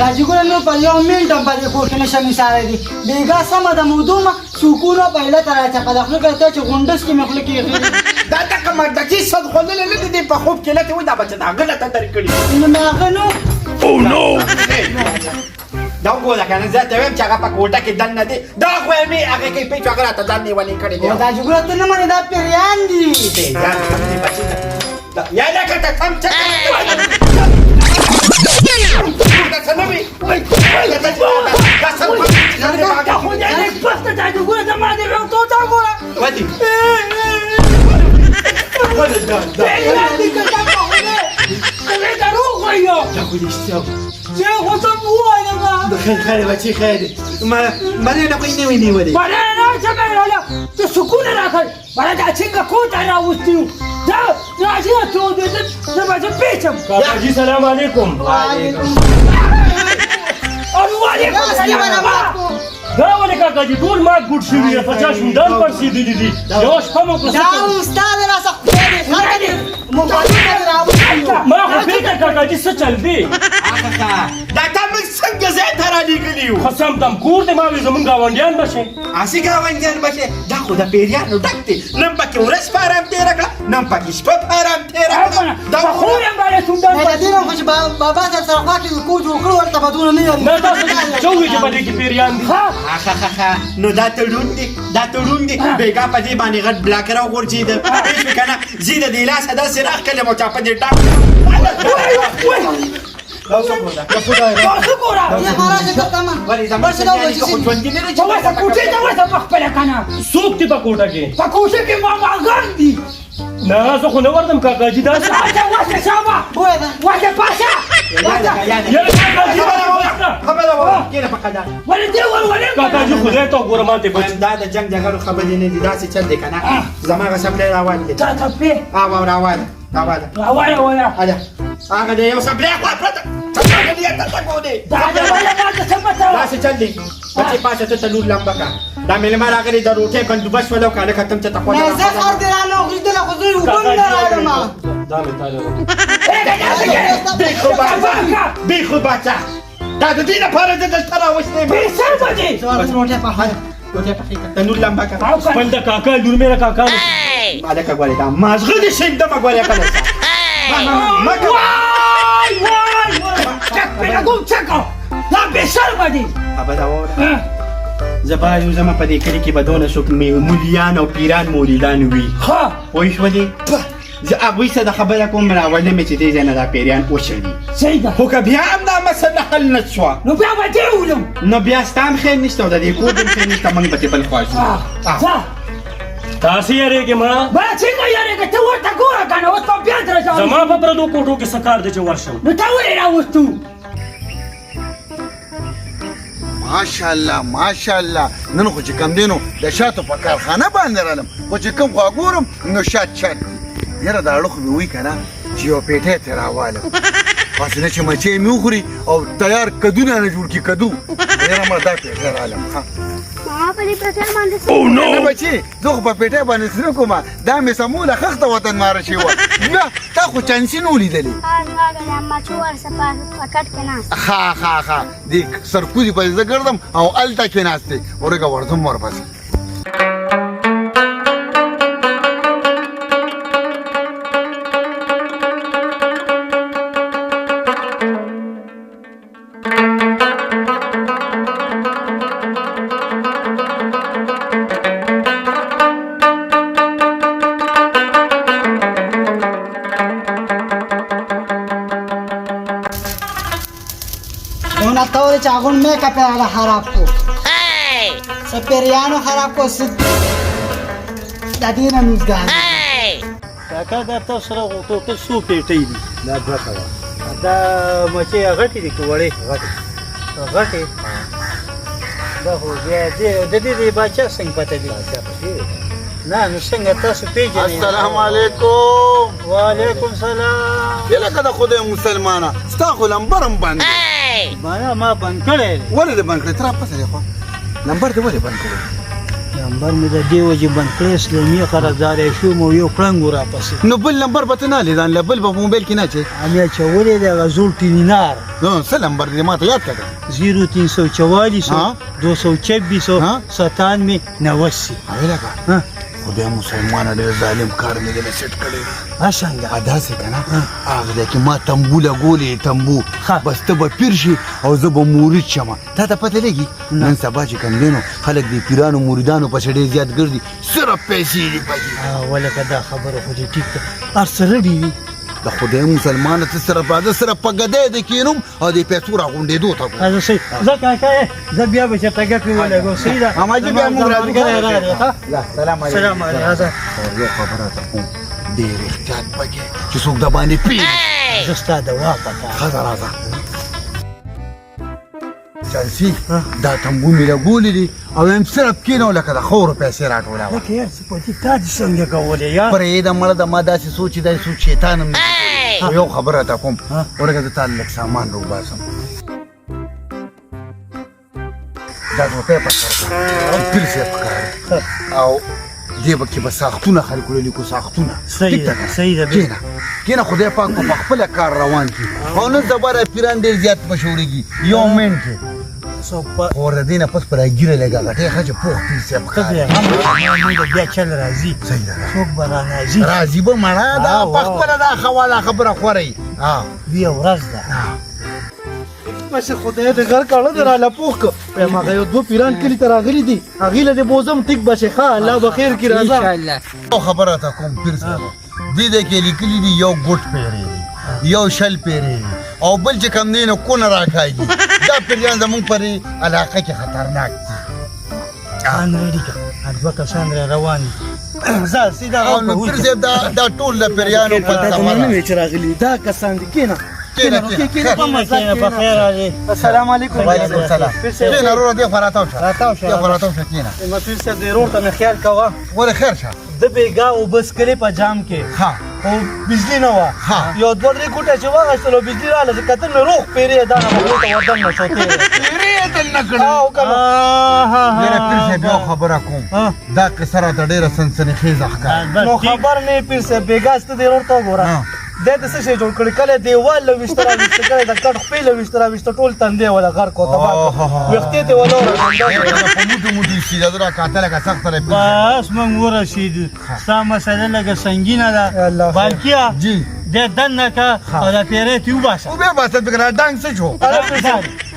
راځي ګوره نو په یو منټ هم په دې کور کې نشم ایساری دي بېګا سمه ده موضوع مه سکونه پیله ته راچپه د خوله کړه چې غونډس کې مې خوله کېږي دا دغه مردکي صد خوړلې نه دي په خوب کې لته وي دا بچه د هغه لته درې کړي نو مې هغه نو دا وګوره کنه زه ته وایم چې هغه په کوټه کې دننه دي دا خو یې مې هغه کې پیچ هغه راته ځان نیولې کړې دي دا چې ګوره ته نه منې دا پیریان دي یا دا که ته کم څه خیلی بچی خیلی برای نقوی نیولی برای نه سکون راکړ برای دا څنګه کوټه راوستیو دا راځي ته دې نه باندې پیچم کاکاجی سلام علیکم وعلیکم السلام دا ولې کاکاجی ټول مات ګوډ شوي دي 50 مندان پړسېدلي دي یوه شپه مو دا استاد راڅخه خدای دې خلک دې موبایل ته راوستیو ما خو فکر کاکاجي څه چل دی دا تا موږ څنګه ځای ته رالېږلي یو قسم دم کور دی ما وې زمونږ ګاونډیان به شي هسې ګاونډیان به شي دا خو د پیریانو ډک دی نن پکې ورځ په ارام تېره کړه نن پکې شپه په ارام تېره کړه دا خور هم باندې سندان دا دې نو خو چې بابا سره خوا کې کو جوړ کړو ورته بدونه نه نه تاسو څه وایي چې په دې کې پیریان دي نو دا تړون دی دا تړون دی بېګا په دې باندې غټ بلاک راوغورځېده پوه شوې که نه زه د دې لاسه داسې راښکلم او چا په دې ټاک تاسو ګوره ولې زما سړیانې که خو ژوندي نه دی چې ورته کوټې ته ورته پخپله که نه څوک دي په کوټه کې په کوټه کې ماماګان دي نه زه خو نه ورځم کاکاجي داسې واشه شابه واشه پاشه خبره وکړه کېنه په قدر ولې دې ولې کاکاجي خدای ته وګوره ماته بچ دا د جنګ جګړو خبرې نه دي داسې چل دی که نه زما هغه سپلی روان دی تا څپې روانه وایه هله هغه د یو سپلی خوا پرته څنګه دې ته تکو دی دا وایه ما ته څه پته وه داسې چل دی بچې پاسه ته تنور لمبه کړه دا مېلمه راغلی د روټۍ بندوبست ولو که هلکه ته هم چې ته خوند نه زه خر دې رانه غوښتله خو زه اوبه هم نه راوړم دا مې تاله بیخو بچه دا د دې لپاره زه دلته راوستی یم بې سر بچې روټۍ پخوه روټۍ پخې کړه تنور لمبه کړه خپل د کاکا لور مې کاکا هلکه ګورې دا مازغه دې شیندمه ګورې کله دا بې سر بچې خبره واوره زه به یو زما په دې کلي کې به دونه څوک مولیان او پیران موریدان وي پوه شولې زه هغوی سره د خبره کوم راوړلی مې چې دې ځای نه دا پیریان وشړي صحیح ده خو که بیا هم دا مسله حل نه شوه نو بیا به دې ولم نو بیا ستا هم خیر نشته او د دې کور هم خیر نشته موږ به دې بل خوا شو تاسې یارېږې ما با څنګه یارېږې ته ورته ګوره که نه اوس په بیا درځه زما په پردو کوټو کې څه کار دی چې ورشم نو تا ولې راوستو ماشاءالله ماشاءالله نن خو چې کم دی نو د شاتو په کارخانه باندې رالم خو چې کوم خوا ګورم نو شات شات دي یاره دا اړه خو مې وایي که نه چې یوه پیټۍ ترې راوالم بس نه چې مچۍ مې وخوري او تیار کدونه نه جوړ کړي کدو یاره مړه دا پیټۍ رالم ماما په دې پیټۍ باندې نه بچي زه خو په پیټۍ باندې څه نه کومه دا مې سموله خښته وطن ماره شوې وه بیا تا خو چانسي نه ولیدلې اما چې ورسه په کټ کې ناست ها دې سرکوزي پسې زه ګرځم او هلته کېناستې ورګه ورځم ورپسې una torre chagun me kapela harap ko sa periano harap ko dadina nuzgan کاکا دا تاسو سره غوټه څو پیټۍ دي دا دوه کوه دا مچۍ غټې دي که وړې غټې دا خو بیا د دې باچا څنګه پته دي نه نو څنګه تاسو پیژنئ السلام علیکم وعلیکم سلام چې لکه د خدای مسلمانه ستا خو لمبر هم بند دی ما بند کړی دی ولې دې بند کړی ته راپسې دی خوا لمبر دې ولې بند کړی نمبر مې د دې وجې بند کړی اسلامي قرارداد شوم او یو کړنګ راپسې نو بل نمبر به ته نه لیدان له بل به په موبایل کې نه چې همې اچولی دی هغه زوړ ټینینار نو څه نمبر دی ما ته یاد کړه 0344 ها؟ 226 ها؟ 97 89 اوی لکه خدای مسلمان ډېر ظالم کار مې دې سیټ کړی دی څنګه داسې که نه هغه دی کې ما تنبو لګولې تنبو ها. بس ته به پیر شي او زه به مرید شم تا ته پته لګي نن سبا چې کوم دی نو خلک د پیرانو مریدانو پسې ډېر زیات ګرځي صرف پیسې دي پکې ولکه دا خبره خو دې ټیک ده هر څه رډي وي د خدای مسلمانه ته صرف راځه صرف په ګدۍ د کینم او د پیسو راغونډېدو ته کوم زه صحیح زه کاکا زه بیا به چېرته ګپې ولګو صحیح ده اماجي بیا موږ راځو ښه؟ سلام علیکم سلام علیکم راځه او یو خبره ته کوم ډېر احتیاط پکې چې څوک د باندې پیر زه ستا دوا پکار ښځه راځه چانسي دا تنبو مې لګولې دي او یم صرف کېنو لکه د خورو پیسې راټولاوه لکه یار صفتي تا دې څنګه کولې یار پرېږده مړه د ما داسې سوچ دا سوچ شیطان هم نه خو یو خبره ته کوم ورکه زه تا لږ سامان راوباسم دا روپۍ په سر کړه پیر صاحب پکار او دې به کې به ساختونه خلکو لیکو ساختونه صحیح ده صحیح ده کېنه کېنه خدای پاک په خپله کار روان کړي او نن سبا د پیران ډېر زیات مشهورېږي یو منټ کې خو د دې نه پس په راګیره لږه غټې ښه چې پوخ پیر صاحب ته پکار دې هم موږ بیا چل راځي صحیح ده څوک به را راځي راځي به مړه دا په خپله دا خواله خبره خورئ بیا ورځ ده بس خدای دې غر کاړه در اله پوخ ک په ما غو دو پیران کلی تر اغلی دي اغیله دې بوزم ټیک بشه ښه الله بخیر کی راځه ان شاء الله یو خبره ته کوم پیر صاحب دې د کې لیکلي دي یو ګوټ پیری دی یو شل پیری دی او بل چې کم دی نو کونه راکاږي دا پیریان زمونږ پرې علاقه کې خطرناک دي ان ریډي کا دوه کسان را روان دي زه سیده او نو پیر صاحب دا ټول د پیریانو فلسفه ده چې راغلی دا کسان دي کینه کېنه په خیر راځي السلام علیکم وعلیکم السلام کېنه ورو دې فراتاو شه راتاو شه. دې فراتاو شه کېنه مفیر صاحب دې روټ ته خیال کوه ولې خیر شه د بیګا او بس کلی په جام کې ها او بجلی نه و ها. یو دوه درې کوټه چې واغستلو بجلی رااله چې کته مې روغ پیری دا نه وته وردن نه شوته پیری دل نه کړو او کنه ډېره پیر صاحب یو خبره کوم دا قصه راته ډېره سنسنیخیزه ښکاري نو خبر نه پیر صاحب بیګا ست دې روټ ته ګوره د څه شي جوړ کړی کله دیوال له وشترا وشت کړی د کټ خپل وشترا وشت ټول تندې ولا غر کو تبا وختې ته ولا په موټو موټو شي دا درا کاتله کا سخت لري بس موږ ورسېدو ستا مسله لږه سنګینه ده بالکیا جی د دننه کا او د پیرې ته وباسه او به باسه فکر ډنګ څه شو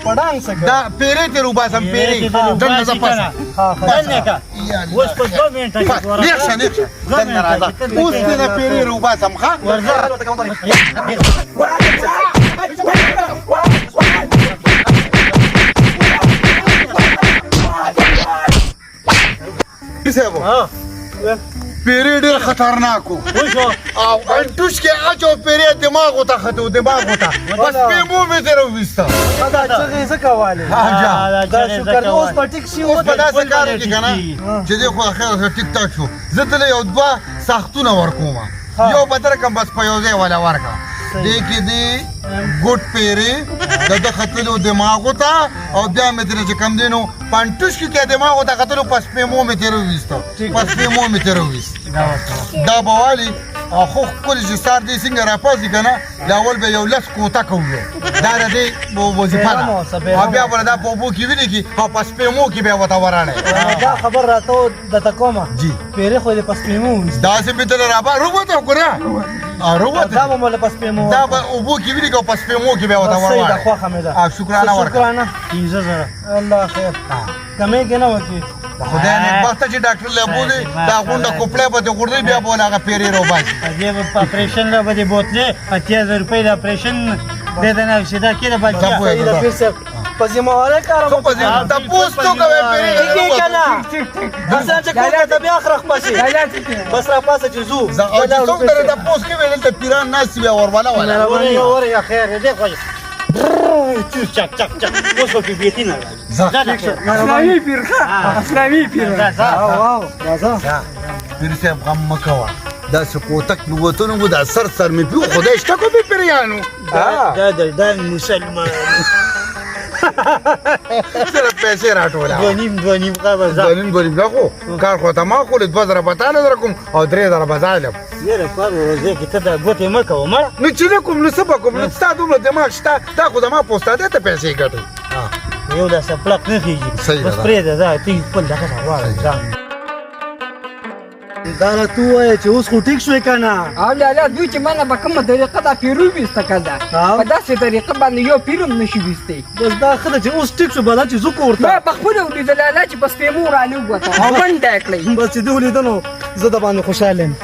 پړانګ څه دا پیری ته روباسم پیری دنه ز پاسه دننه کا اوس په 2 منټه کې ورته نیکشه نیکشه دنه راځه اوس دې د پیری روباسم ښه صاحب پیری ډېر خطرناک و او انټوش کې اچو پیری دماغ وته خطو دماغ وته بس په مو مې تر وستا دا څنګه څه کواله دا شکر اوس پټیک شي اوس په داسې کار کې کنه چې دې خو اخر ټیک ټاک شو زه ته یو دوه ساختونه ورکوم یو بدر کم بس په یو ځای ولا ورکا دې کې دې ګوټ پیری د خطلو دماغ وته او بیا مې تر چې کم دینو پانټوش کې دماغ وته خطلو پس په مو مې تر وستا پس په مو مې تر وست دا بوالي اخو کل چې سار دې څنګه راپاسي کنه لاول به یو لس کوټه کوو دا دې وظیفه ده او بیا وردا په بو کې ویني کې او پس په مو کې به وته ورانه دا خبر راته د تکوما جی پیری خو دې پس پیمو دا چې به تل رابا روبوت وګره روبوت دا به مول پس پیمو دا به او بو کې ویني کې پس په مو کې به وته صحیح ورانه ده خو حمدا شکرانه ورکړه شکرانه 15000 الله خیر کمې کې نه وکی خدای نیک بخته چې ډاکټر له بوله دا غونډه کوپړه به د غوړې بیا بوله هغه پیری روباسي دې په اپریشن را باندې بوتله 8000 روپۍ د اپریشن دې نه شي دا کېده صحیح باندې ده. پیر صاحب پسې مواله کارم خو په دا پوسټ تو کوي پیری کې کنه مثلا چې کومه ته بیا خرخ پسې بس را پاسه چې زو او چې څوک درته دا پوسټ کې ویل ته پیران ناس بیا ورواله ولا وریا خیر دې خو چک چک چک اوس په بیتی نه اسلامي پیر اسلامي پیر واو راځه پیر صاحب غم مکوا دا سکوتک نووتونو مو دا سر مې پیو خدای شته کو به پیریانو دا مسلمان صرف پیسې راټوله دوه نیم قبر دوه نیم خو کار خو ته ما کولې 2000 به تاله درکوم او 3000 به ځاله یاره پروازه کې ته دا ګوتې مه کوه مړه نو چې نه کوم نو څه به کوم نو ستا دومره دماغ شته دا خو زما په استادۍ ته پیسې ګټئ یو داسې پلک نه خېږي صحیح ده. بس پرېږده دا ته خپل دغه ته واړه ځان دا راته ووایه چې اوس خو ټیک شوې که نه او لالا دوی چې منه به کومه طریقه دا پیرو ویسته کړه او؟ په داسې طریقه باندې یو پیرو نشي ویستی بس دا ښه ده چې اوس ټیک شو به دا چې زه کور ما ته په خپله ولیده لالا چې په سپېمو رالوږوته او منډه یې کړئ بس چې دې ولیده نو زه د باندې خوشحاله یم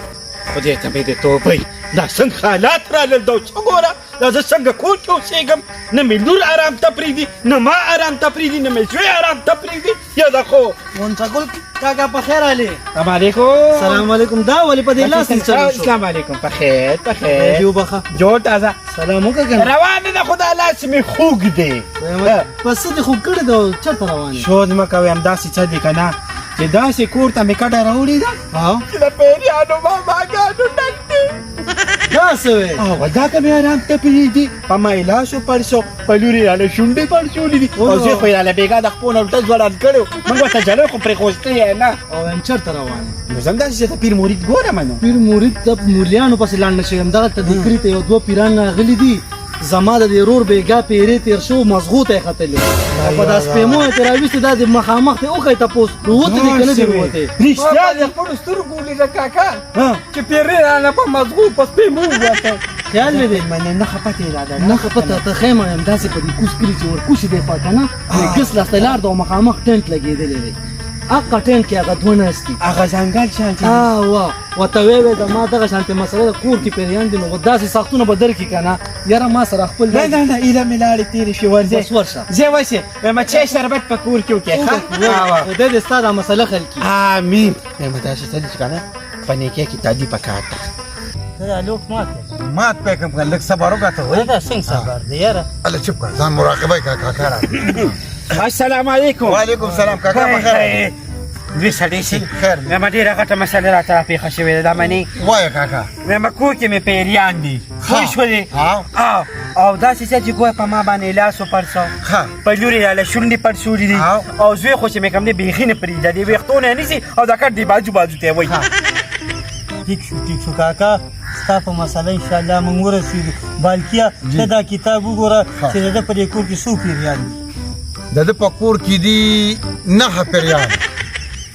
خدای ته مې د توبې دا څنګه حالات رالل دا اوس وګوره دا زه څنګه کور کې اوسېږم نه مې لور ارام ته پرېږدي نه ما ارام ته پرېږدي نه مې زوی ارام ته پرېږدي یا دا خو منتقل کاکا په خیر علي السلام علیکم سلام علیکم دا ولې په دې لاس کې چلو شو السلام علیکم په خیر په خیر دیو بخه جوړ تازه سلام وکړه کنه روان نه خدا لاس مې خوږ دی پس دې خو کړی دا چرته روان یې شود مه کوئ همداسې څه دی که نه چې داسې کور ته مې کډه راوړې ده ها چې د پیریانو ماماګانو ډک دی دا څه وې او دا که مې ارام ته پرېږدي په ما یې لاس وپړسو په لور یې راله شونډې پړسولې دي او زه خو یې راله بېګا د خپو نه الټه ځوړان کړی و موږ ورته جلۍ خو پرېښوستی یې نه او یم چرته روان یې نو زه همداسې چې د پیر مرید ګورم نو پیر مرید د مولیانو پسې لاړ نه شي همدغه تذکرې ته یو دوه پیران راغلي دي زما د دې رور بیګا پیرې تېر شو مضغوط یې ختلې او په دا سپېمو یې ترې راویستې دا د مخامخ ته وښی تپوس نو وتې دې که نه دې ووتې رښتیا ما په خپلو سترګو ولیده کاکا ها چې پیرې رانه په مضغو په سپېمو ووته خیال مې دی منه نه خپه تې را ده نه خپته ته خیمه یم داسې په دې کوس کلي چې ورکوشي دی خوا که نه د ګس لاسته لار ده او مخامخ ټنټ لګېدلی دی حقه ټنټ کې هغه دوه ناستي هغه ځنګل شانتې وا ورته ویې د ما دغه شانتې مسله ده کور کې پیریان دي نو داسې ساختونه به درکړي که نه یاره ما سره خپل نه نه نه ایله مې لاړې تېرې شوې ورځې بس ورشه زه وسې وایم چای شربت په کور کې وکړې ښه خدای دې ستا دا مسله حل کړي آمین وایم داسې څه دي چې که نه په نیکۍ کې تادي پکار ده ته دا لوک مات کړه مات پې کوم که لږ صبر وکړه ته وایي دا څنګه صبر دی یاره الله چپ کړه ځان مراقبه یې کړه کاکا را السلام علیکم وعلیکم سلام کاکا په خیر دوی سړی شي خیر وایم ډېره غټه مسله راته راپېښه شوې ده دا منې وایه کاکا وایم کور کې مې پیریان دي پوه شولې او داسې څه چې ګویا په ما باندې لاس وپړسو ښه په لور یې راله شونډې پړسولي دي او زوی خو چې مې کوم دی بیخي نه پرېږده دې ویښتونه یې نیسي او دا کټ دی بازو بازو ته یې وایي ټیک شو کاکا ستا په مسله انشاءالله موږ ورسېږو بالکیه ته دا کتاب وګوره چې د ده په دې کور کې څو پیریان دي د ده په کور کې دي نهه پیریان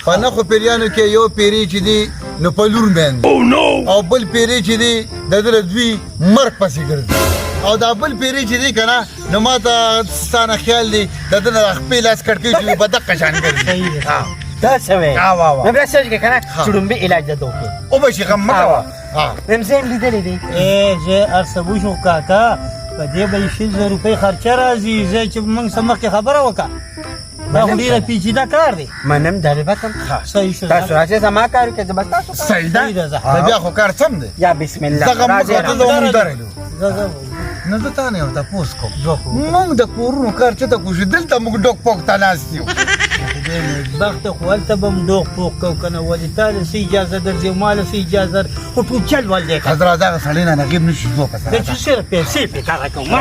په نهو پیریانو کې یو پیری چې دی نو په لور میندي او بل پیری چې دی د ده له دوی مرګ پسې ګرځي او دا بل پیری چې دی که نه نو ما ته ستا نه خیال دی د ده نه خپې لاس کړکۍ چې په دقه شان ګرځي دا څه وایي وا نو بیا سوچ کې که نه چړومبې علاج دته وکړې او به شي غم مه کوه وایم زه هم لیدلی دی زه هر څه وشو کاکا په دې به یې 100,000 روپۍ خرچه راځي زه چې موږ څه مخکې خبره وکړه دا خو ډېره پیچیده کار دی منم ډالبت هم صحیح شو تاسو راځئ زما کار وکړئ زه به ستاسو کار صحیح ده د بیا خو کار سم دی یا بسم الله دغه موږ راځئ ته زه مونږ درېږو زه نه زه تا نه یم تپوس کوم مونږ د کورونو کار چېرته کوو چې دلته موږ ډوک پوک ته ناست یو بدبخته خو هلته به هم ډوغ پوغ کوو که نه ولې تا له څه اجازه درځي ما له څه اجازه خو ټول چل ول دی که حضرت دغه سړی نه نقیب نه شي ځو که زه چې صرف پیسې پې کار کوم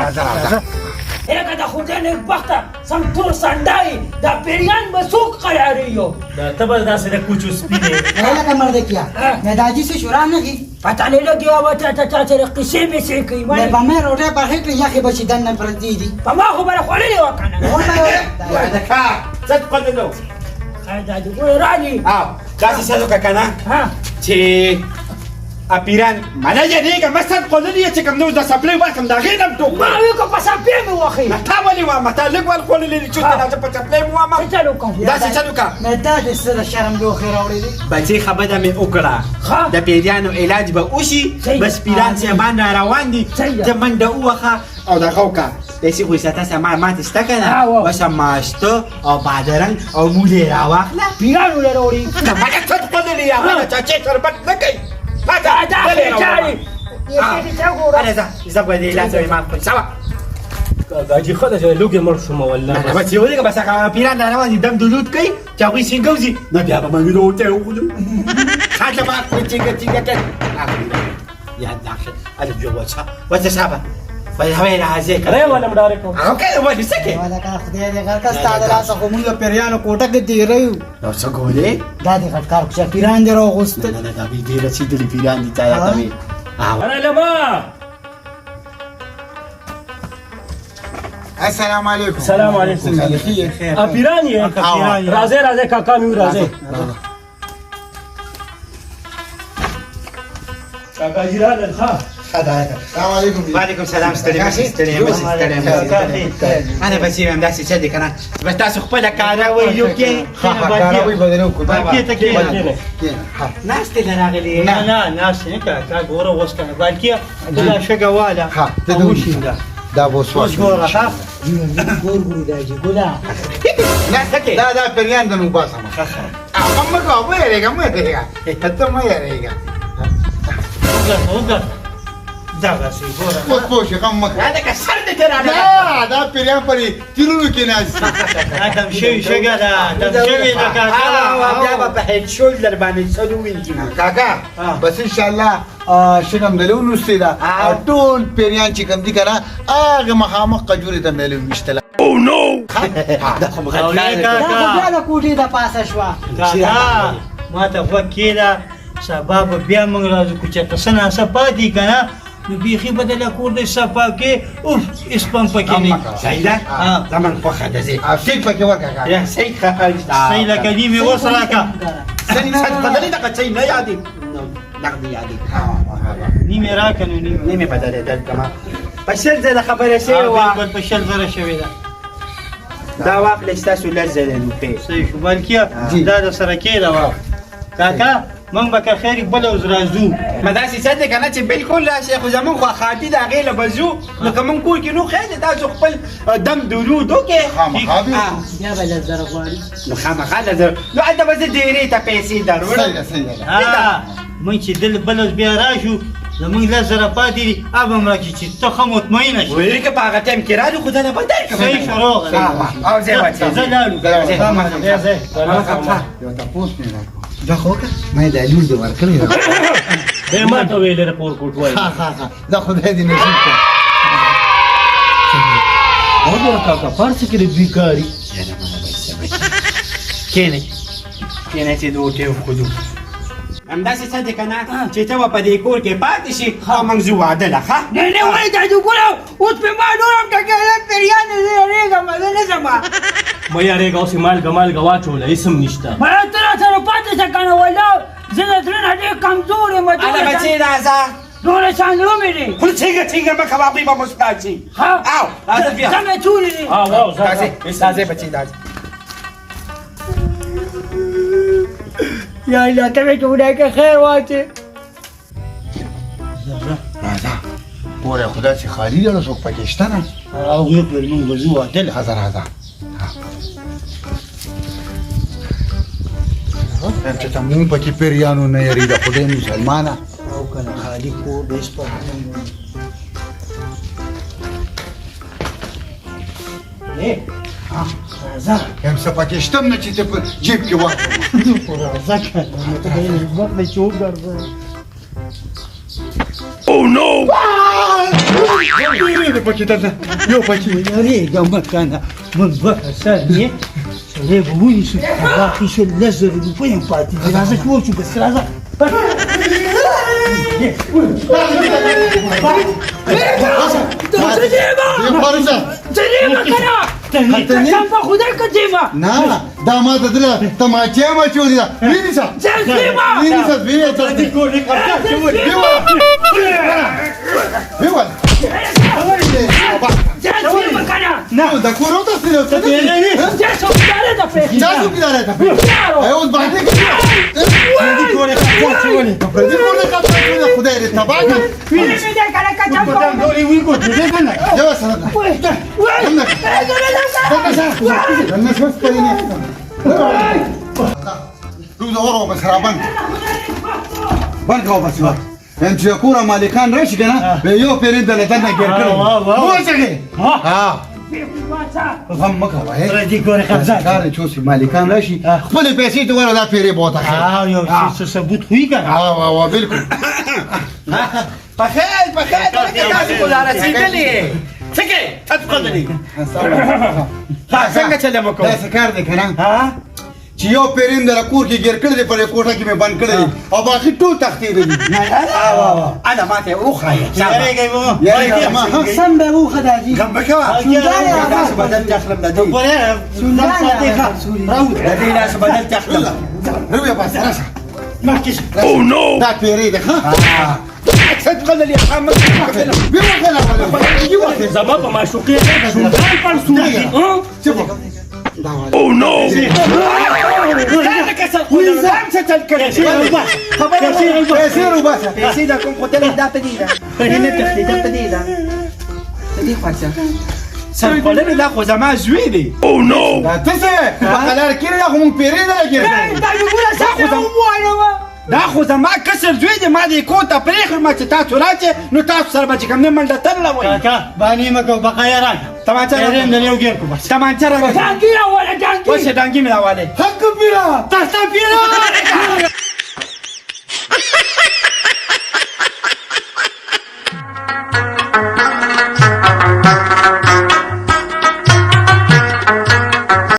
اگه دا خودی نگبخته سم تو سندایی دا پیریان بسوق قراریو دا ته به داسې د کوچو سپینې لکه مرده کیا مداجی سے شورا نگی پتا لے لگی آوا تا سر قصه بسی کئی میں ولی بامے روٹے پر ہیٹ یخی بچی دن نم پر دیدی پما خو برا خوڑی لیوا کنا څه قدلو خیدا دی گوی راجی داسې څه وکړه که نه چې اپیران مانا یادېږه مثلا خوړلي یې چې کوم نو د سپلۍ ورکړم د هغې نه م ټوک ما وی که په سپې مې وخی نه تا ولې وامه تا لږ ور خوړلي دي چوټې راځه په سپلۍ م وامه چلو کوم داسې چل وکړه میں دا دې سره شرم لوخې راوړې دي بچې خبره مې وکړه د پیریانو علاج به وشي بس پیران صاحبان را روان دي ته منډه ووهه او دغه وکړه پیسې خو یې ساته ماته شته که نه بس ماسته او بادرنګ او مولې راواخله پیرانو له راوړي نه مګر څه خوړلي هغه چا چې شربت نه کوي دا خیچاری زه به دې علاج او امام کړم سوا ګاجي ښه ده چې لوږې مړ شوم والله بس یې ولېږه بس هغه پیران را روان دي دم دلود کوي چې هغوی څنګه وځي نو بیا به موږ روټۍ وخورو خاطر به خوري څنګه کوي یاد نقشه الف جو وچه وچه شابه بل هوی راځي ری ولم ډایرکټ او که ولې سکه والا کا خدای دې غر کا ستاد لاس خو موږ پیریانو کوټه کې دی رہیو نو څه ګولې دا دې غټ کار چې پیران دې راغوست نه دا به دې رسیدلې پیران دي تا دا وی انا لما السلام علیکم. سلام علیکم خیر. اپیران یې راځه راځه کاکا مې راځه کاکا جی راځه ها السلام علیکم. وعلیکم سلام ستړي مشي ستړي مشي ستړي مشي انا بچي هم داسې څه دي کنه بس تاسو خپل کار وایو کې کاروي بدنو کو. کې ته کې ناس دې راغلي نه نه ناس نه کا ګوره اوس کنه بلکې دا شګواله ها ته وشیندا دا بوسواس. ګوره ها ګور ګور دا جی ګولا نه سکه دا پیریان د نو باسه ما. اما کو به رېګا مې رېګا ته مې رېګا. وګه دا غسي ګوره اوس پوښ کوم مخ. دا که سر دې راغلی دا پیریان پرې تیرونو کې ناز. ادم شوی شګه دا ادم شوی دا کاکا بیا به هیڅ شولډر باندې څلو وینځي کاکا بس ان شاء الله شنم دلون استدا ټول پیریان چې کوم دي کنه هغه مخامخ قجوري ته ملو مشتله. دا خو او نه دا خو کاکا بیا د کوټې د پاسه شو کاکا ما ته وکیلا سبب بیا موږ راځو کو چې تاسو نه سپادي کنه نو بيخي بدل کور دې صفا کې اوف اسپم پکې نه سیدا زمان خو خاله زی افسیک پکې ورکا. یا سی خاله سیلا کدی می وسره کا څنګه بدلې دا کچې نه یادې نقد یادې نیمه راکنه نیمه بدلې دل کما پښل زه خبره شی او وا په شل زره شوی دا دا واقع لستاسو لزل نو په صحیح شو بلکې دا د سره کې دا وا کاکا من بکر خیر بل اوز رازو مداسي صدق کنه چې بالکل لا شیخ زمون خو خاطی دا غیله بزو نو کوم کور کې نو خیر تاسو خپل دم درود وکې خامخابي. بیا بل زره غواړي نو خامخاله زه نو انت بس ډېرې ته پیسې درول سیدا. ها من چې دل بل اوز بیا راشو زمونږ لزره پاتې دي ابا مرکه چې ته خو مطمئنه شې ویل کې په هغه ټایم کې راځو خدای نه بدل کوم صحیح شروع او زه واچې زه لاړو یو تاسو نه دا خو ما دا لول دی ورکړی. به ما ته ویل رپورټ کوټ وای دا خدای دې نصیب کړي. او کاکا پارس کې بیکاری کینه کینه چې دوی خو همداسې څه دي کنه چې ته په دې کور کې پاتې شي او موږ زو واده له ښه نه نه وای دا جو ګورو اوس په ما نورم ټکه پیریان دې رېګه مزه نه زما مې یاره اوس مال ګمال غواچول اسم نشته ما تر سره پاتې ځکنه ولا زه درنه دې کمزور یم انا بچی راځه نور څنګه مې دي خو څنګه ما کبابي به مستاجي ها او راځه بیا څنګه چورې دي ها واو راځه بچی راځه یا الله ته جوړه کې خیر واچي راځه ګوره خدای چې خالی دی نو څوک پکې شته نه. او یو پر موږ وځو عدل راځه هم چې تمون پکې پیریانو نه یری د خدای مسلمانه او کنه خالی کور دې سپه نه راځه هم څه پکې شته نه چې ته په جیب کې واچو. راځه کنه ته دې وخت نه چوب ګرځه ډېرې پکې ده یو پکې یاري ګم کنه من بکر سر نه سره به وې شو باقي شو لزر روپۍ پاتې دي راځه شو چې بس راځه یو خارجه زریما کنه ته په خدای کتیما نه دا ما ته دله تماچې ما چوری دا ویني څه زریما ویني څه ویني څه ویوال زریما کنه نه دا کورو ته سره څه دی جاسو داره ده په جاسو کی داره ته ایو باندې کې کورې کاڅولې په دې کورې کاڅولې خدای دې تبا کړي ویني دې کنه کچا په ډوري وی کو دې کنه یو سره نه شوس کړی نه روز اورو بس را بند کو بس وای ان چې کور مالکان راشي کنه به یو پیرین دلته نه ګر کړو وځي ها غم مکه وای راځي ګوره قبضه کار چوسي مالکان راشي خپل پیسې ته وردا پیری بوته یو څه ثبوت وی کنه ها بالکل بخیر بخیر دغه تاسو خو را رسېدلې څه کې تفضلي ها څنګه چلم وکړو دا څه کار دی که نه ها چې یو پیرین در کور کې ګیر کړی دی په دې کوټه کې مې بند کړی دی او باقي ټول تښتېدلي دي انا ماته وخایه یارېږئ مو یاره ما ها سم به وخه داجی غم بکوا لاس بدل تخلم د دې سودان ساتي راوت د دې لاس بدل تخلم رویا بس راشه مخکش دا پیری دی ها تفضل يا محمد بیا وکړه زما په معشوقې شوندان پر سوقي پیسې روباسه پیسې دا کوم قتل دا پدیده نه تخدي دا پدیده دې خاصه سم قولې دا خو زما زوی دی دا ته څه په قلار کې نه خو مونږ پیری نه ګیر دا خو زما کسر زوی دی ما دې کوته پرېخر ما چې تاسو راځي نو تاسو سره به چې کوم نه منډه ترله وایي کاکا بانی مکو بقایا راکړه تمانچه پیرین در یو ګیر کو بس تمانچه راځي ډانګي راوړه ډانګي وشه ډانګي مې راواله حق بیا تاسو پیرو